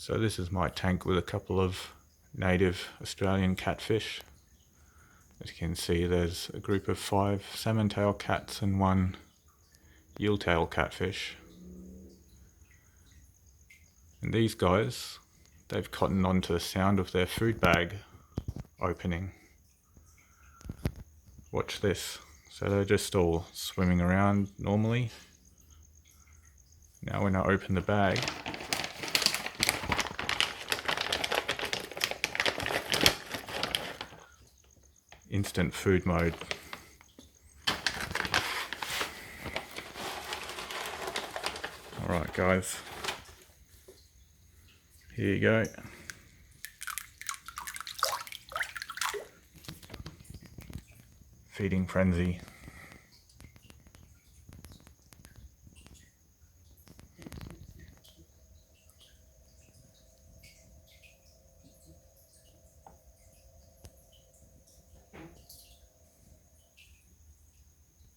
So this is my tank with a couple of native Australian catfish. As you can see, there's a group of 5 salmon tail cats and 1 eel tail catfish. And these guys, they've cottoned on to the sound of their food bag opening. Watch this. So they're just all swimming around normally. Now when I open the bag, instant food mode. Alright guys, here you go. Feeding frenzy.